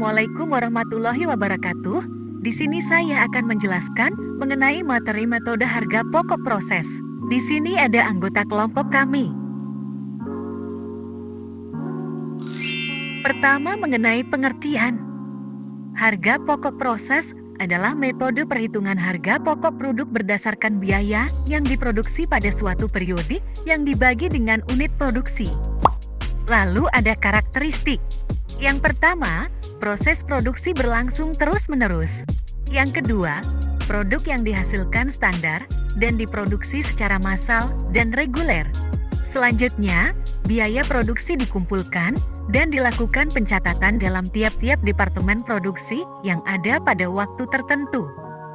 Assalamualaikum warahmatullahi wabarakatuh. Di sini saya akan menjelaskan mengenai materi metode harga pokok proses. Di sini ada anggota kelompok kami. Pertama, mengenai pengertian. Harga pokok proses adalah metode perhitungan harga pokok produk berdasarkan biaya yang diproduksi pada suatu periode yang dibagi dengan unit produksi. Lalu ada karakteristik. Yang pertama, proses produksi berlangsung terus-menerus. Yang kedua, produk yang dihasilkan standar dan diproduksi secara massal dan reguler. Selanjutnya, biaya produksi dikumpulkan dan dilakukan pencatatan dalam tiap-tiap departemen produksi yang ada pada waktu tertentu.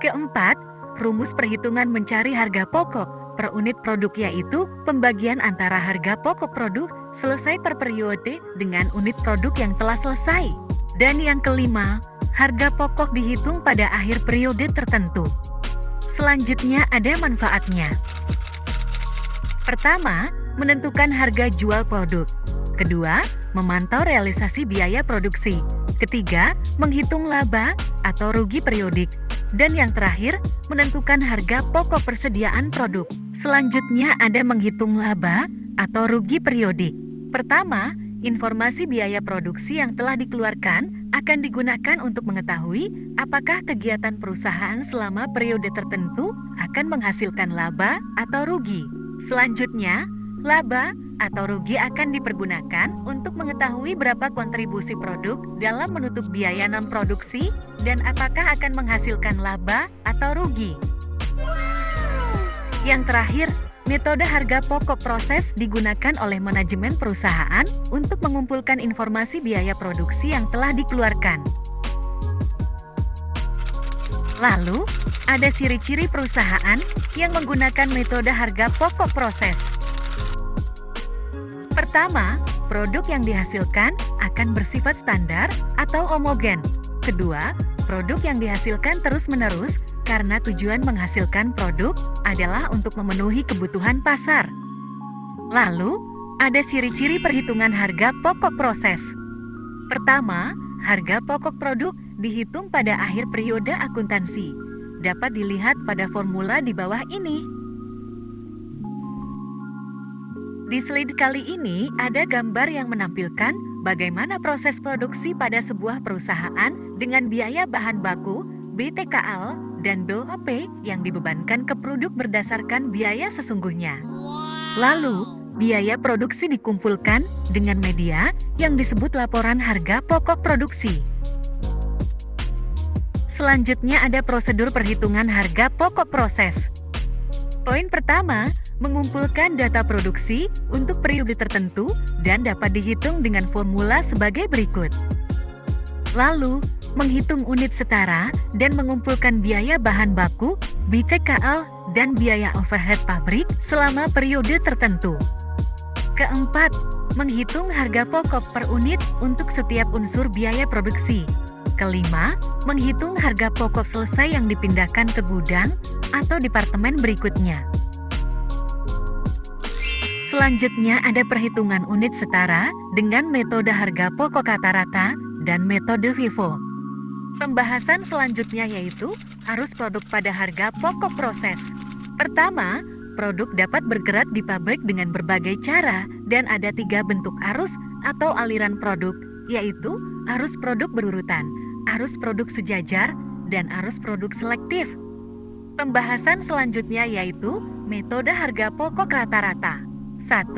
Keempat, rumus perhitungan mencari harga pokok per unit produk, yaitu pembagian antara harga pokok produk selesai per periode dengan unit produk yang telah selesai. Dan yang kelima, harga pokok dihitung pada akhir periode tertentu. Selanjutnya ada manfaatnya. Pertama, menentukan harga jual produk. Kedua, memantau realisasi biaya produksi. Ketiga, menghitung laba atau rugi periodik. Dan yang terakhir, menentukan harga pokok persediaan produk. Selanjutnya ada menghitung laba atau rugi periodik. Pertama, informasi biaya produksi yang telah dikeluarkan akan digunakan untuk mengetahui apakah kegiatan perusahaan selama periode tertentu akan menghasilkan laba atau rugi. Selanjutnya, laba atau rugi akan dipergunakan untuk mengetahui berapa kontribusi produk dalam menutup biaya non-produksi dan apakah akan menghasilkan laba atau rugi. Yang terakhir, metode harga pokok proses digunakan oleh manajemen perusahaan untuk mengumpulkan informasi biaya produksi yang telah dikeluarkan. Lalu, ada ciri-ciri perusahaan yang menggunakan metode harga pokok proses. Pertama, produk yang dihasilkan akan bersifat standar atau homogen. Kedua, produk yang dihasilkan terus-menerus karena tujuan menghasilkan produk adalah untuk memenuhi kebutuhan pasar. Lalu, ada ciri-ciri perhitungan harga pokok proses. Pertama, harga pokok produk dihitung pada akhir periode akuntansi. Dapat dilihat pada formula di bawah ini. Di slide kali ini ada gambar yang menampilkan bagaimana proses produksi pada sebuah perusahaan dengan biaya bahan baku, BTKL, dan BOP yang dibebankan ke produk berdasarkan biaya sesungguhnya. Lalu, biaya produksi dikumpulkan dengan media yang disebut laporan harga pokok produksi. Selanjutnya ada prosedur perhitungan harga pokok proses. Poin pertama, mengumpulkan data produksi untuk periode tertentu dan dapat dihitung dengan formula sebagai berikut. Lalu, menghitung unit setara dan mengumpulkan biaya bahan baku, BTKL, dan biaya overhead pabrik selama periode tertentu. Keempat, menghitung harga pokok per unit untuk setiap unsur biaya produksi. Kelima, menghitung harga pokok selesai yang dipindahkan ke gudang atau departemen berikutnya. Selanjutnya ada perhitungan unit setara dengan metode harga pokok rata-rata dan metode FIFO. Pembahasan selanjutnya yaitu arus produk pada harga pokok proses. Pertama, produk dapat bergerak di pabrik dengan berbagai cara dan ada 3 bentuk arus atau aliran produk, yaitu arus produk berurutan, arus produk sejajar, dan arus produk selektif. Pembahasan selanjutnya yaitu metode harga pokok rata-rata. 1.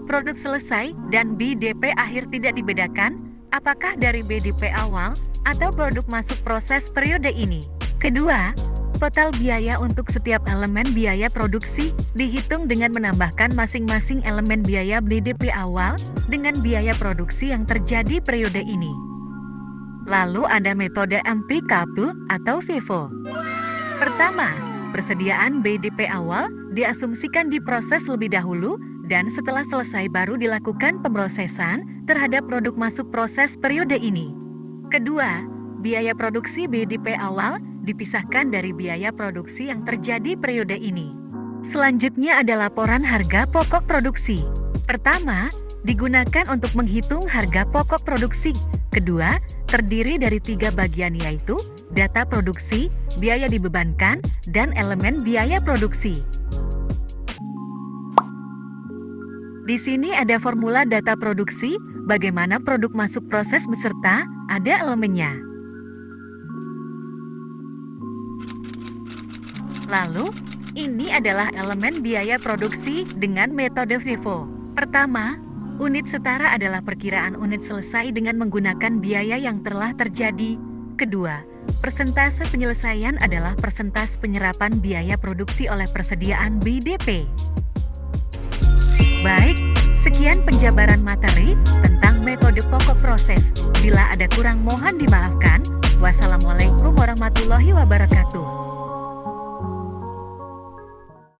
Produk selesai dan BDP akhir tidak dibedakan, apakah dari BDP awal atau produk masuk proses periode ini. Kedua, total biaya untuk setiap elemen biaya produksi dihitung dengan menambahkan masing-masing elemen biaya BDP awal dengan biaya produksi yang terjadi periode ini. Lalu ada metode MPKP atau FIFO. Pertama, persediaan BDP awal diasumsikan diproses lebih dahulu dan setelah selesai baru dilakukan pemrosesan terhadap produk masuk proses periode ini. Kedua, biaya produksi BDP awal dipisahkan dari biaya produksi yang terjadi periode ini. Selanjutnya ada laporan harga pokok produksi. Pertama, digunakan untuk menghitung harga pokok produksi. Kedua, terdiri dari 3 bagian yaitu data produksi, biaya dibebankan, dan elemen biaya produksi. Di sini ada formula data produksi, bagaimana produk masuk proses beserta ada elemennya. Lalu, ini adalah elemen biaya produksi dengan metode FIFO. Pertama, unit setara adalah perkiraan unit selesai dengan menggunakan biaya yang telah terjadi. Kedua, persentase penyelesaian adalah persentase penyerapan biaya produksi oleh persediaan BDP. Baik, sekian penjabaran materi tentang metode pokok proses. Bila ada kurang mohon dimaafkan. Wassalamualaikum warahmatullahi wabarakatuh.